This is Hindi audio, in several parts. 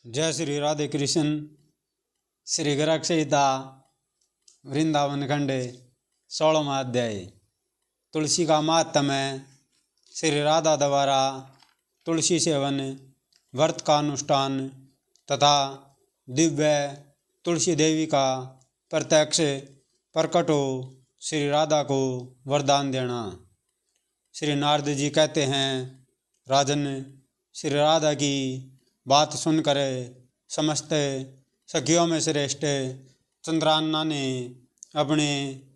जय श्री राधे कृष्ण। श्री गर्ग संहिता वृंदावन खंड 16वां अध्याय। तुलसी का महात्म्य है। श्री राधा द्वारा तुलसी सेवन, व्रत का अनुष्ठान तथा दिव्य तुलसी देवी का प्रत्यक्ष प्रकट हो श्री राधा को वरदान देना। श्री नारद जी कहते हैं, राजन, श्री राधा की बात सुनकर समस्त सखियों में श्रेष्ठ चंद्रान्ना ने अपने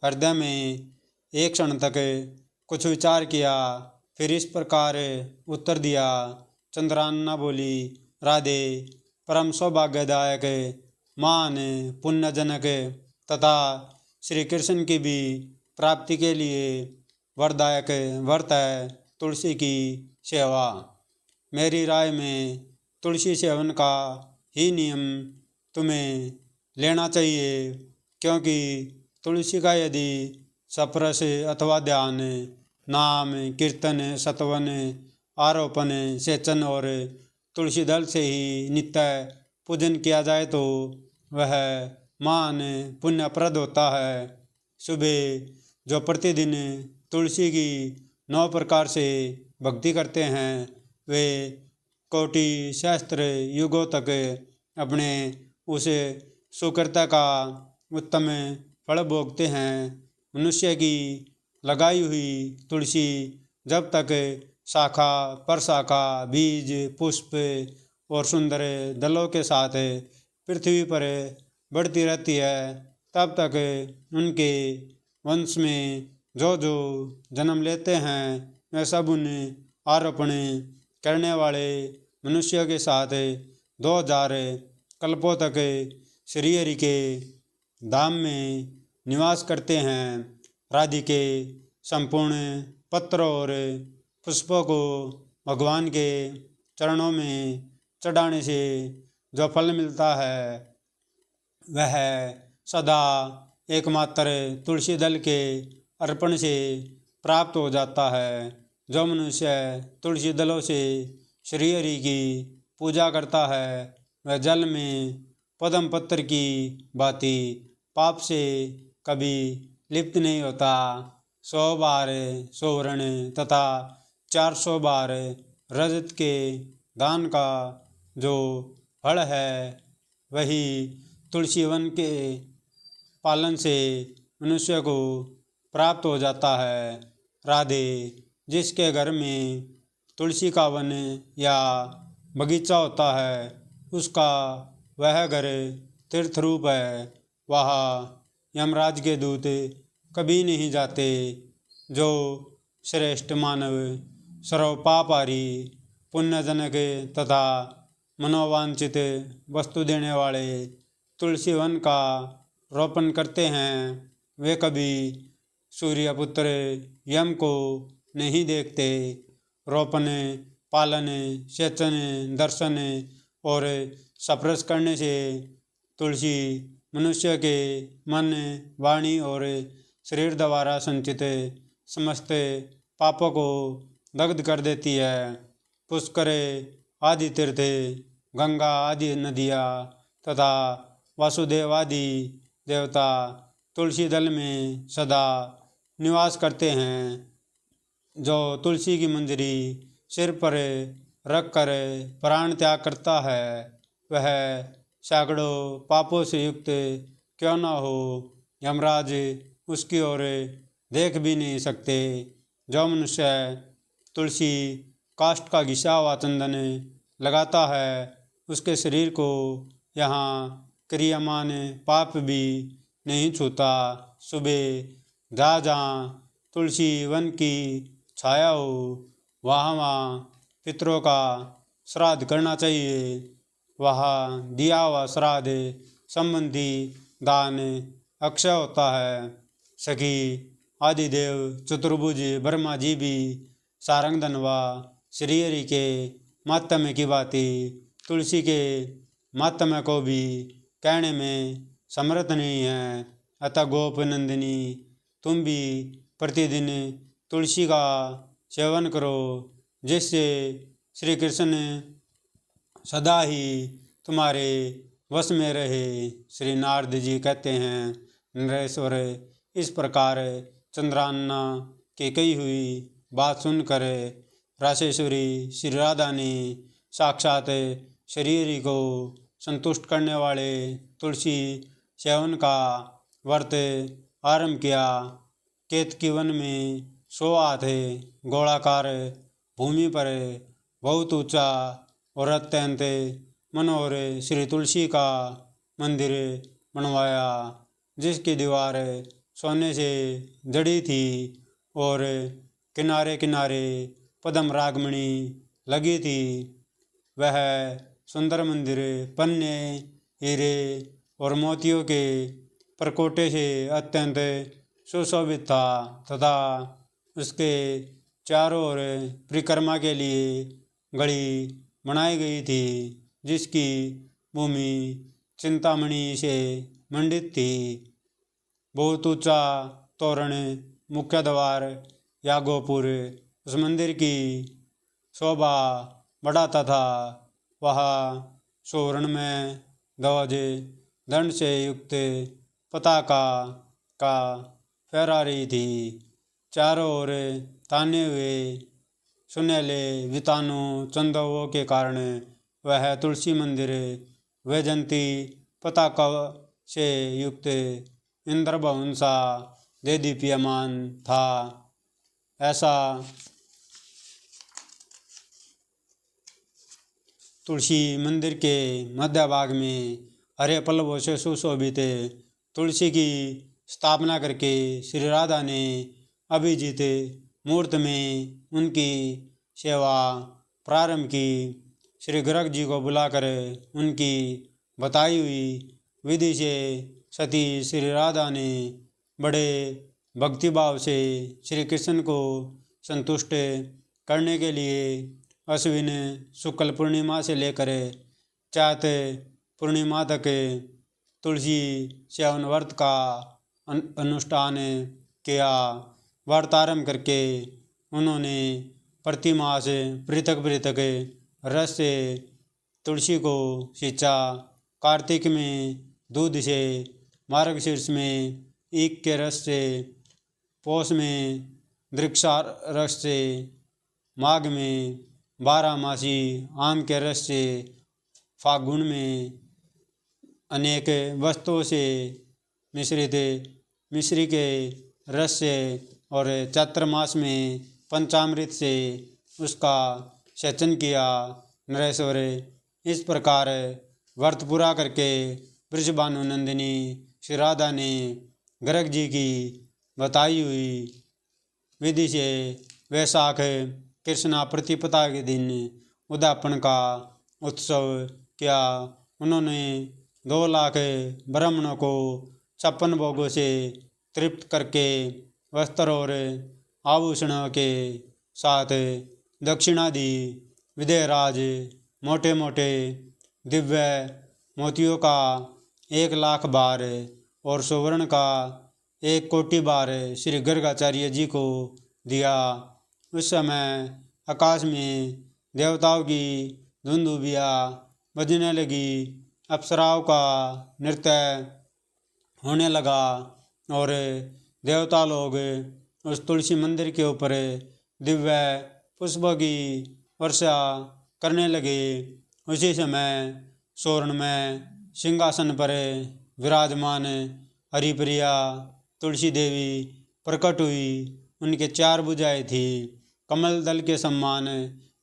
हृदय में एक क्षण तक कुछ विचार किया। फिर इस प्रकार उत्तर दिया। चंद्रान्ना बोली, राधे, परम सौभाग्यदायक, महान पुण्यजनक तथा श्री कृष्ण की भी प्राप्ति के लिए वरदायक व्रत है तुलसी की सेवा। मेरी राय में तुलसी सेवन का ही नियम तुम्हें लेना चाहिए, क्योंकि तुलसी का यदि सप्रस अथवा ध्यान, नाम, कीर्तन, सतवन, आरोपण, सेचन और तुलसी दल से ही नित्य पूजन किया जाए तो वह महान पुण्यप्रद होता है। सुबह जो प्रतिदिन तुलसी की 9 प्रकार से भक्ति करते हैं वे कोटि सहस्त्र युगों तक अपने उस सुकृता का उत्तम फल भोगते हैं। मनुष्य की लगाई हुई तुलसी जब तक शाखा, प्रशाखा, बीज, पुष्प और सुंदर दलों के साथ पृथ्वी पर बढ़ती रहती है, तब तक उनके वंश में जो जो जन्म लेते हैं वे सब उन आरोपण करने वाले मनुष्यों के साथ 2000 कल्पों तक श्री हरि के धाम में निवास करते हैं। राधिके संपूर्ण पत्रों और पुष्पों को भगवान के चरणों में चढ़ाने से जो फल मिलता है वह सदा एकमात्र तुलसी दल के अर्पण से प्राप्त हो जाता है। जो मनुष्य तुलसी दलों से श्री हरि की पूजा करता है वह जल में पद्म पत्र की भांति पाप से कभी लिप्त नहीं होता। 100 बार स्वर्ण तथा 400 बार रजत के दान का जो फल है वही तुलसी वन के पालन से मनुष्य को प्राप्त हो जाता है। राधे, जिसके घर में तुलसी का वन या बगीचा होता है उसका वह घर तीर्थ रूप है। वहाँ यमराज के दूत कभी नहीं जाते। जो श्रेष्ठ मानव सर्वपापहारी, पुण्यजनक तथा मनोवांछित वस्तु देने वाले तुलसी वन का रोपण करते हैं वे कभी सूर्यपुत्र यम को नहीं देखते। रोपण, पालन, सेचन, दर्शन और स्पर्श करने से तुलसी मनुष्य के मन, वाणी और शरीर द्वारा संचित समस्त पापों को दग्ध कर देती है। पुष्कर आदि तीर्थ, गंगा आदि नदियाँ तथा वासुदेव आदि देवता तुलसी दल में सदा निवास करते हैं। जो तुलसी की मंजरी सिर पर रख कर प्राण त्याग करता है वह सैकड़ों पापों से युक्त क्यों न हो, यमराज उसकी ओर देख भी नहीं सकते। जो मनुष्य तुलसी काष्ठ का घिसा हुआ चंदन लगाता है उसके शरीर को यहाँ क्रियामान पाप भी नहीं छूता। सुबह जहाँ जहाँ तुलसी वन की छाया हो वहाँ वहाँ पितरों का श्राद्ध करना चाहिए। वहाँ दिया हुआ श्राद्ध संबंधी दान अक्षय होता है। सखी आदिदेव चतुर्भुज ब्रह्मा जी भी सारंगधनवा श्री हरि के महात्म्य की भांति तुलसी के महात्म्य को भी कहने में समर्थ नहीं है। अतः गोप नंदिनी, तुम भी प्रतिदिन तुलसी का सेवन करो, जिससे श्री कृष्ण सदा ही तुम्हारे वश में रहे। श्री नारद जी कहते हैं, नरेश्वर, इस प्रकार चंद्रान्ना की कही हुई बात सुनकर राशेश्वरी श्री राधा ने साक्षात शरीर को संतुष्ट करने वाले तुलसी सेवन का व्रत आरंभ किया। केतकी वन में 100 हाथ गोलाकार भूमि पर बहुत ऊंचा और अत्यंत मनोहर श्री तुलसी का मंदिर बनवाया, जिसकी दीवार सोने से जड़ी थी और किनारे किनारे पद्म रागमणि लगी थी। वह सुंदर मंदिर पन्ने, हीरे और मोतियों के परकोटे से अत्यंत सुशोभित था तथा उसके चारों ओर परिक्रमा के लिए गढ़ी बनाई गई थी, जिसकी भूमि चिंतामणि से मंडित थी। बहुत ऊंचा तोरण, मुख्य द्वार या गोपुर उस मंदिर की शोभा बढ़ाता था। वहाँ स्वर्ण में ध्वज दंड से युक्त पताका का फहरा रही थी। चारों ओर ताने हुए सुनहले वितानु चंदों के कारण वह तुलसी मंदिर वैजंती पताका से युक्त इंद्र भवन सा देदीप्यमान था। ऐसा तुलसी मंदिर के मध्य भाग में हरे पल्लवों से सुशोभित तुलसी की स्थापना करके श्री राधा ने अभिजीत मुहूर्त में उनकी सेवा प्रारंभ की। श्री गर्ग जी को बुलाकर उनकी बताई हुई विधि से सती श्री राधा ने बड़े भक्तिभाव से श्री कृष्ण को संतुष्ट करने के लिए अश्विन शुक्ल पूर्णिमा से लेकर चैत पूर्णिमा तक तुलसी सेवन व्रत का अनुष्ठान किया। व्रत आरंभ करके उन्होंने प्रतिमास पृथक पृथक रस से तुलसी को सींचा। कार्तिक में दूध से, मार्गशीर्ष में ईख के रस से, पौष में दृक्षार रस से, माघ में 12मासी आम के रस से, फागुन में अनेक वस्तुओं से मिश्रित मिश्री के रस से और चैत्र मास में पंचामृत से उसका सेचन किया। नरेश्वर, इस प्रकार व्रत पूरा करके वृषभानु नंदिनी श्री राधा ने गर्ग जी की बताई हुई विधि से वैशाख कृष्णा प्रतिपदा के दिन उद्यापन का उत्सव किया। उन्होंने 2 लाख ब्राह्मणों को 56 भोगों से तृप्त करके वस्त्र और आभूषणों के साथ दक्षिणादि विदेहराज मोटे मोटे दिव्य मोतियों का 1 लाख बार और सुवर्ण का 1 कोटि बार श्री गर्गाचार्य जी को दिया। उस समय आकाश में देवताओं की धुंधुबिया बजने लगी, अप्सराओं का नृत्य होने लगा और देवता लोग उस तुलसी मंदिर के ऊपर दिव्य पुष्पों की वर्षा करने लगे। उसी समय स्वर्ण में सिंहासन पर विराजमान हरिप्रिया तुलसी देवी प्रकट हुई। उनके 4 भुजाएं थी, कमल दल के समान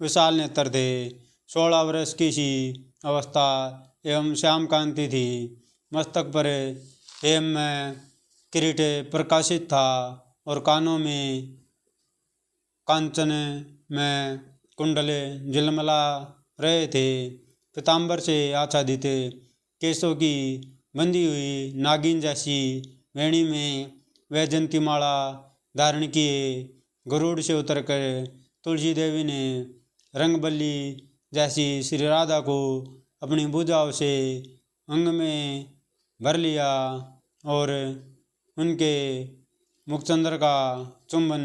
विशाल नेत्र थे, 16 वर्ष की सी अवस्था एवं श्याम कांति थी। मस्तक पर हेम में किरीट प्रकाशित था और कानों में कांचन में कुंडल झिलमिला रहे थे। पीताम्बर से आच्छादित केशों की बंधी हुई नागिन जैसी वेणी में वैजंती माला धारण किए गरुड़ से उतरकर तुलसी देवी ने रंगबल्ली जैसी श्री राधा को अपनी भुजाओं से अंग में भर लिया और उनके मुखचंद्र का चुंबन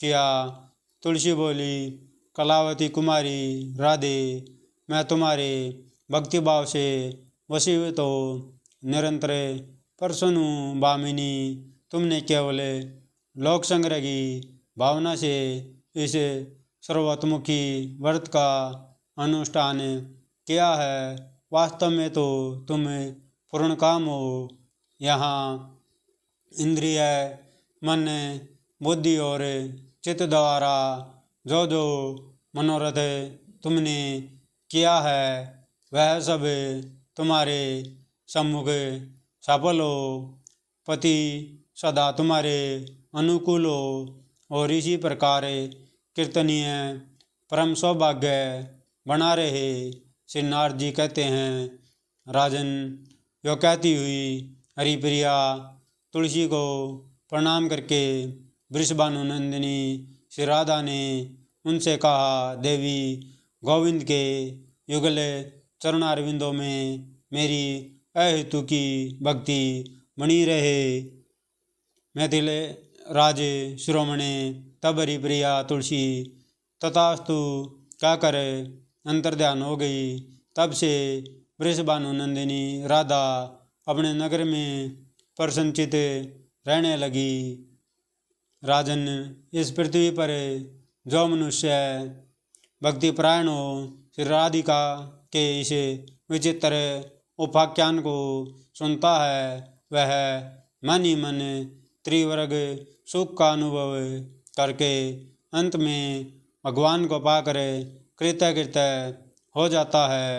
किया। तुलसी बोली, कलावती कुमारी राधे, मैं तुम्हारे भक्ति भाव से वशीभूत हो निरंतर परसनु भामिनी तुमने केवल लोक संग्रह की भावना से इस सर्वतमुखी व्रत का अनुष्ठान किया है। वास्तव में तो तुम पूर्ण काम हो। यहाँ इंद्रिय मन बुद्धि और चित्त द्वारा जो जो मनोरथ तुमने किया है वह सब तुम्हारे सम्मुख सफल हो। पति सदा तुम्हारे अनुकूल हो और इसी प्रकार कीर्तनीय परम सौभाग्य बना रहे। श्री नारद जी कहते हैं, राजन, यो कहती हुई हरिप्रिया तुलसी को प्रणाम करके वृषभानु नंदिनी श्री राधा ने उनसे कहा, देवी, गोविंद के युगल चरणारविंदों में मेरी अहेतु की भक्ति बनी रहे। मैथिल राज शिरोमणि तब हरिप्रिया तुलसी तथास्तु कहकर अंतर्ध्यान हो गई। तब से वृषभानु नंदिनी राधा अपने नगर में प्रसन्नचित रहने लगी। राजन, इस पृथ्वी पर जो मनुष्य भक्तिपरायण हो श्री राधिका के इस विचित्र उपाख्यान को सुनता है वह मन ही मन त्रिवर्ग सुख का अनुभव करके अंत में भगवान को पाकर कृतकृत्य हो जाता है।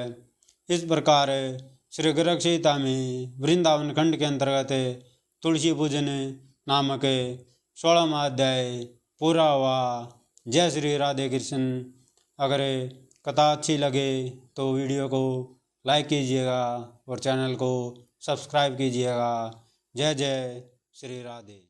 इस प्रकार श्री गोरख संहिता में वृंदावन खंड के अंतर्गत तुलसी पूजन नामक 16वां अध्याय पूरा हुआ। जय श्री राधे कृष्ण। अगर कथा अच्छी लगे तो वीडियो को लाइक कीजिएगा और चैनल को सब्सक्राइब कीजिएगा। जय जय श्री राधे।